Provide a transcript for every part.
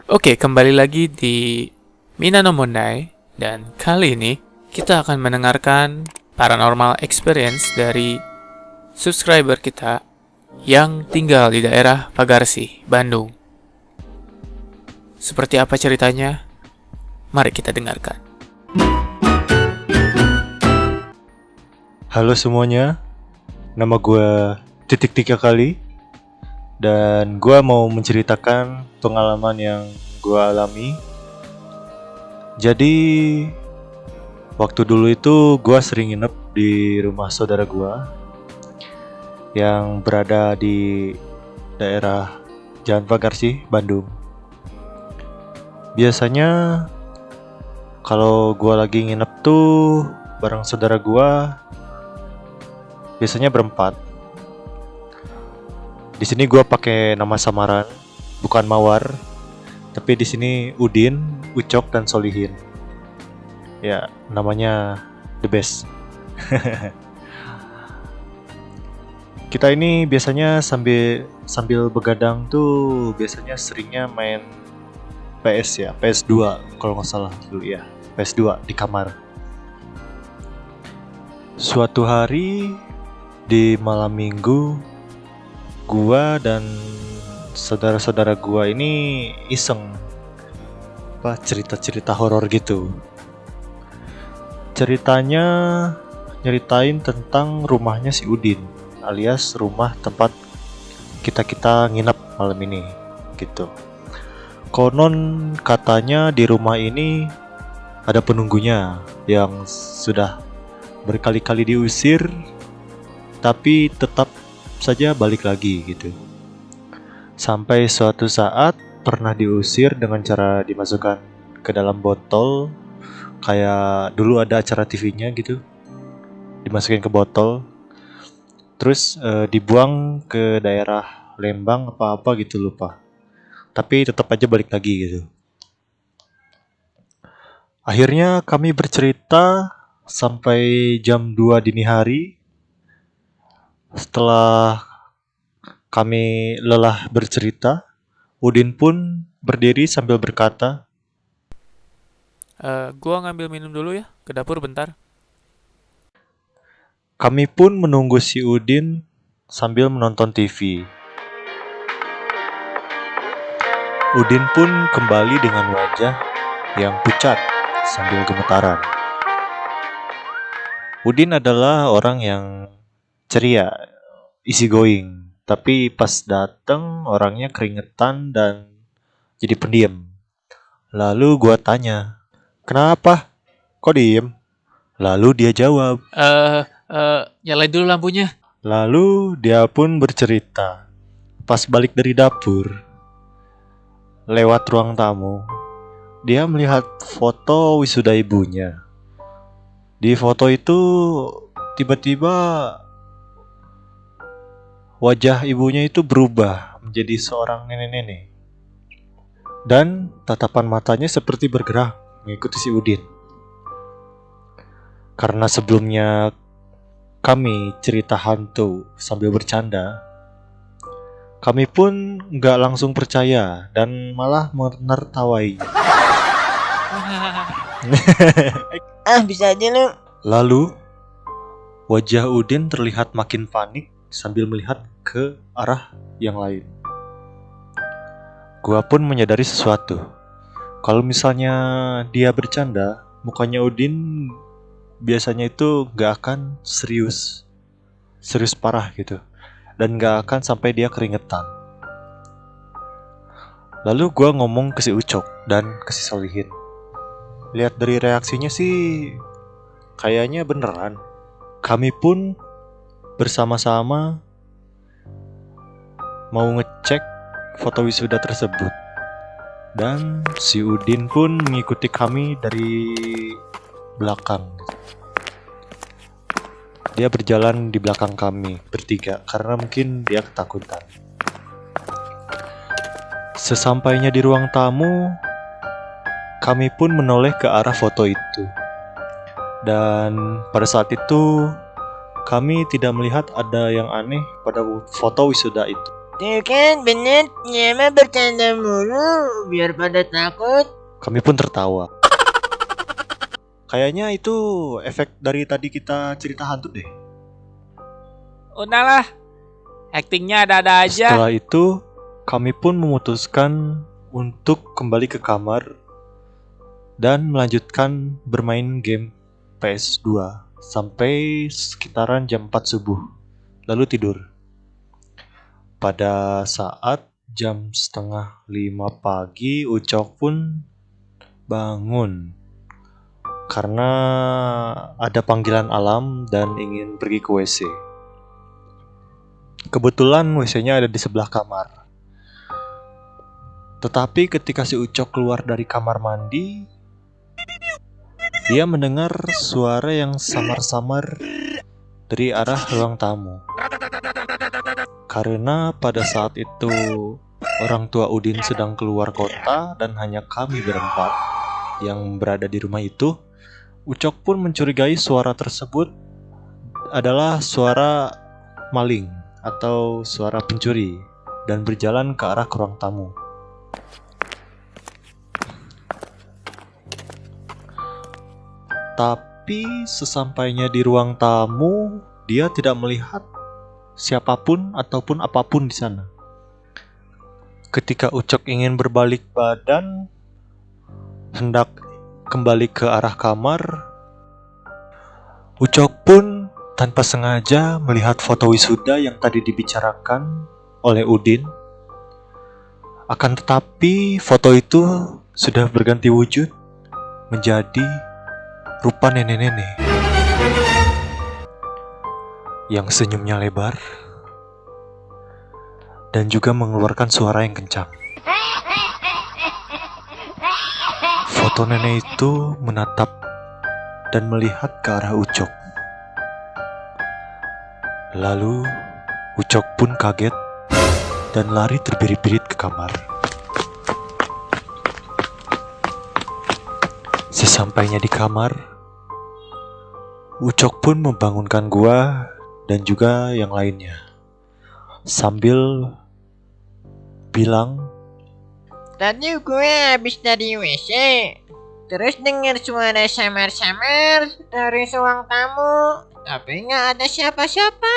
Oke, kembali lagi di Minano Mondai, dan kali ini kita akan mendengarkan paranormal experience dari subscriber kita yang tinggal di daerah Pagarsi, Bandung. Seperti apa ceritanya? Mari kita dengarkan. Halo semuanya, nama gue Titik Tiga Kali. Dan gue mau menceritakan pengalaman yang gue alami. Jadi waktu dulu itu gue sering nginep di rumah saudara gue yang berada di daerah Jalan Pagarsi, Bandung. Biasanya kalau gue lagi nginep tuh bareng saudara gue, biasanya berempat. Di sini gue pakai nama samaran, bukan Mawar, tapi di sini Udin, Ucok, dan Solihin. Ya, namanya the best. Kita ini biasanya sambil begadang tuh biasanya seringnya main PS ya, PS2 kalau nggak salah dulu ya, PS2 di kamar. Suatu hari di malam minggu, gua dan saudara-saudara gua ini iseng cerita-cerita horor gitu. Ceritanya nyeritain tentang rumahnya si Udin, alias rumah tempat kita nginep malam ini gitu. Konon katanya di rumah ini ada penunggunya yang sudah berkali-kali diusir tapi tetap saja balik lagi gitu. Sampai suatu saat pernah diusir dengan cara dimasukkan ke dalam botol, kayak dulu ada acara TV-nya gitu, dimasukin ke botol, terus dibuang ke daerah Lembang apa gitu, lupa. Tapi tetap aja balik lagi gitu. Akhirnya kami bercerita sampai jam 2 dini hari. Setelah kami lelah bercerita, Udin pun berdiri sambil berkata, Gua ngambil minum dulu ya, ke dapur bentar. kami pun menunggu si Udin sambil menonton TV. Udin pun kembali dengan wajah yang pucat sambil gemetaran. Udin adalah orang yang ceria, easygoing, tapi pas dateng orangnya keringetan dan jadi pendiam. Lalu gua tanya, "Kenapa? Kok diem?" Lalu dia jawab. Nyalain dulu lampunya. Lalu dia pun bercerita, pas balik dari dapur, lewat ruang tamu, dia melihat foto wisuda ibunya. Di foto itu tiba-tiba wajah ibunya itu berubah menjadi seorang nenek-nenek. Dan tatapan matanya seperti bergerak mengikuti si Udin. Karena sebelumnya kami cerita hantu sambil bercanda, kami pun nggak langsung percaya dan malah menertawai. Bisa aja lu. Lalu wajah Udin terlihat makin panik sambil melihat ke arah yang lain. Gua pun menyadari sesuatu. Kalau misalnya dia bercanda, mukanya Udin biasanya itu gak akan serius parah gitu, dan gak akan sampai dia keringetan. Lalu gue ngomong ke si Ucok dan ke si Solihin. Lihat dari reaksinya sih kayaknya beneran. Kami pun bersama-sama mau ngecek foto wisuda tersebut. Dan si Udin pun mengikuti kami dari belakang. Dia berjalan di belakang kami bertiga karena mungkin dia ketakutan. Sesampainya di ruang tamu, kami pun menoleh ke arah foto itu. Dan pada saat itu, kami tidak melihat ada yang aneh pada foto wisuda itu. Tuh kan bener, Nyama bercanda mulu biar pada takut. Kami pun tertawa. Kayaknya itu efek dari tadi kita cerita hantu deh. Udahlah, actingnya ada-ada aja. Setelah itu, kami pun memutuskan untuk kembali ke kamar dan melanjutkan bermain game PS2 sampai sekitaran jam 4 subuh, lalu tidur. Pada saat jam setengah 5 pagi, Ucok pun bangun karena ada panggilan alam dan ingin pergi ke WC. Kebetulan WC-nya ada di sebelah kamar. Tetapi ketika si Ucok keluar dari kamar mandi, dia mendengar suara yang samar-samar dari arah ruang tamu. Karena pada saat itu orang tua Udin sedang keluar kota dan hanya kami berempat yang berada di rumah itu, Ucok pun mencurigai suara tersebut adalah suara maling atau suara pencuri dan berjalan ke arah ruang tamu. Tapi sesampainya di ruang tamu, dia tidak melihat siapapun ataupun apapun di sana. Ketika Ucok ingin berbalik badan, hendak kembali ke arah kamar, Ucok pun tanpa sengaja melihat foto wisuda yang tadi dibicarakan oleh Udin. Akan tetapi foto itu sudah berganti wujud menjadi rupa nenek-nenek yang senyumnya lebar dan juga mengeluarkan suara yang kencang. Foto nenek itu menatap dan melihat ke arah Ucok. Lalu Ucok pun kaget dan lari terbirit-birit ke kamar. Sesampainya di kamar, Ucok pun membangunkan gua dan juga yang lainnya sambil bilang, Tadi gue habis dari WC, terus dengar suara samar-samar dari ruang tamu, tapi nggak ada siapa-siapa.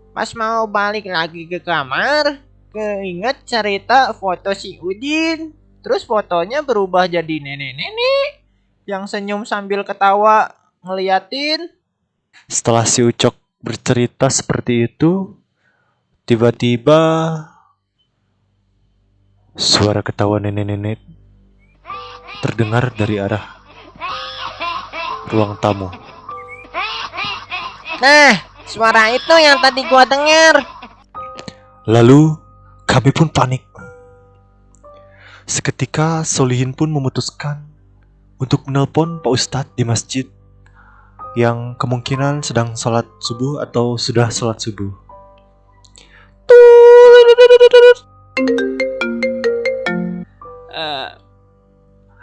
Pas mau balik lagi ke kamar, keinget cerita foto si Udin. Terus fotonya berubah jadi nenek-nenek yang senyum sambil ketawa ngeliatin. setelah si Ucok bercerita seperti itu, tiba-tiba suara ketawa nenek-nenek terdengar dari arah ruang tamu. Nah, suara itu yang tadi gua dengar. Lalu kami pun panik. Seketika Solihin pun memutuskan untuk menelpon Pak Ustadz di masjid yang kemungkinan sedang sholat subuh atau sudah sholat subuh.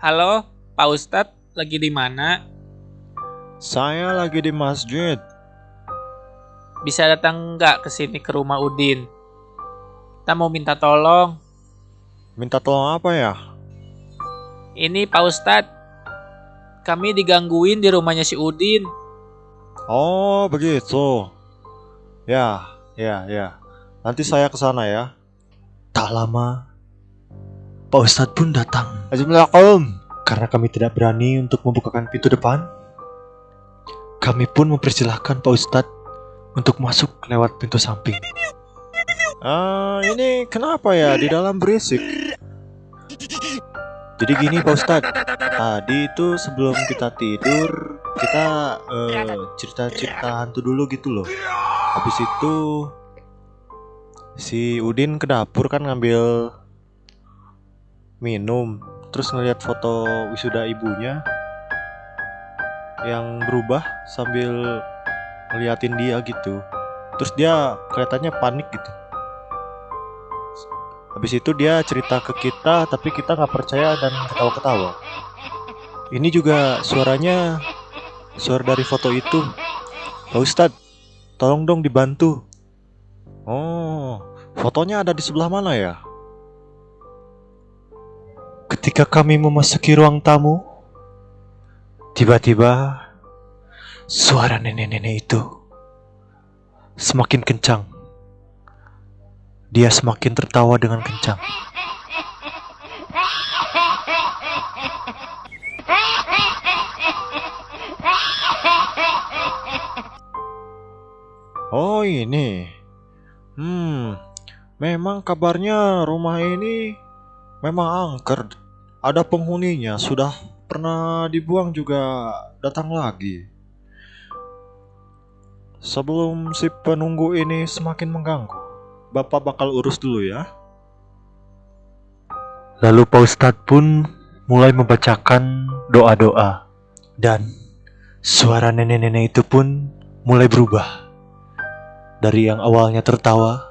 Halo, Pak Ustadz, lagi di mana? Saya lagi di masjid. Bisa datang nggak ke sini ke rumah Udin? Kita mau minta tolong. Minta tolong apa ya? Ini Pak Ustadz, kami digangguin di rumahnya si Udin. Oh, begitu. Ya. Nanti saya ke sana ya. Tak lama, Pak Ustadz pun datang. Assalamualaikum. Karena kami tidak berani untuk membukakan pintu depan, kami pun mempersilahkan Pak Ustadz untuk masuk lewat pintu samping. Ini kenapa ya di dalam berisik? Jadi gini Pak Ustadz, tadi itu sebelum kita tidur, kita cerita-cerita hantu dulu gitu loh. Habis itu si Udin ke dapur kan ngambil minum, terus ngeliat foto wisuda ibunya yang berubah sambil ngeliatin dia gitu. Terus dia kelihatannya panik gitu. Habis itu dia cerita ke kita, tapi kita nggak percaya dan ketawa-ketawa. Ini juga suaranya suara dari foto itu. Pak Ustadz, tolong dong dibantu. Oh, Fotonya ada di sebelah mana ya? Ketika kami memasuki ruang tamu, tiba-tiba suara nenek-nenek itu semakin kencang. Dia semakin tertawa dengan kencang. Oh ini. Memang kabarnya rumah ini memang angker. Ada penghuninya, sudah pernah dibuang juga datang lagi. Sebelum si penunggu ini semakin mengganggu, Bapak bakal urus dulu ya. Lalu Pak Ustadz pun mulai membacakan doa-doa. Dan suara nenek-nenek itu pun mulai berubah. Dari yang awalnya tertawa,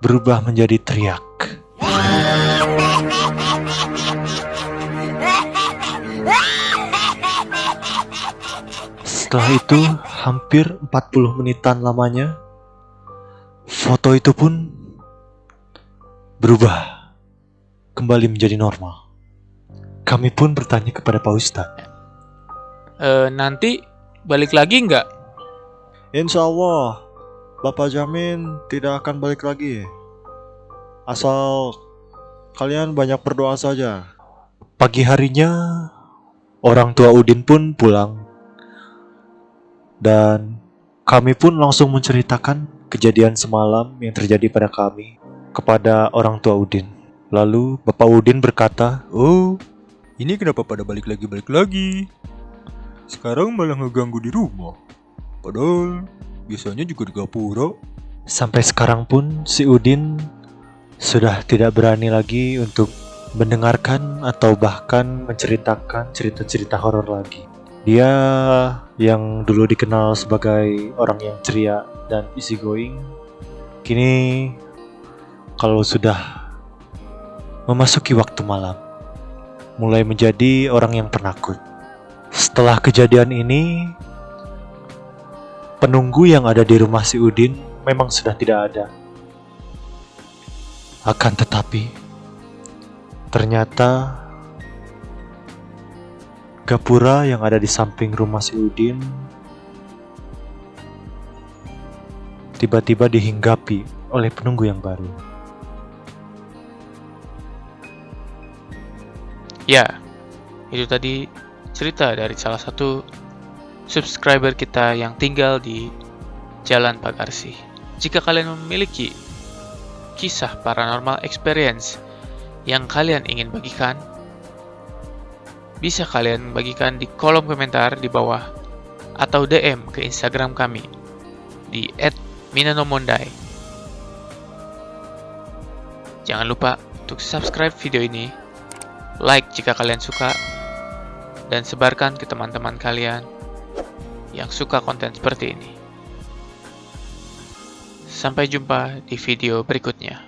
berubah menjadi teriak. Setelah itu, hampir 40 menitan lamanya, foto itu pun berubah, kembali menjadi normal. Kami pun bertanya kepada Pak Ustadz. Nanti balik lagi nggak? Insya Allah, Bapak jamin tidak akan balik lagi. Asal kalian banyak berdoa saja. Pagi harinya, orang tua Udin pun pulang. Dan kami pun langsung menceritakan kejadian semalam yang terjadi pada kami kepada orang tua Udin. Lalu Bapak Udin berkata, "Oh, ini kenapa pada balik lagi? Sekarang malah ngeganggu di rumah. Padahal biasanya juga di gapura." Sampai sekarang pun si Udin sudah tidak berani lagi untuk mendengarkan atau bahkan menceritakan cerita-cerita horor lagi. Dia yang dulu dikenal sebagai orang yang ceria dan easygoing, kini kalau sudah memasuki waktu malam, mulai menjadi orang yang penakut. Setelah kejadian ini, penunggu yang ada di rumah si Udin memang sudah tidak ada. Akan tetapi, ternyata gapura yang ada di samping rumah si Udin tiba-tiba dihinggapi oleh penunggu yang baru. Ya, itu tadi cerita dari salah satu subscriber kita yang tinggal di Jalan Pagarsih. Jika kalian memiliki kisah paranormal experience yang kalian ingin bagikan, bisa kalian bagikan di kolom komentar di bawah atau DM ke Instagram kami di @minanomondai. Jangan lupa untuk subscribe video ini, like jika kalian suka, dan sebarkan ke teman-teman kalian yang suka konten seperti ini. Sampai jumpa di video berikutnya.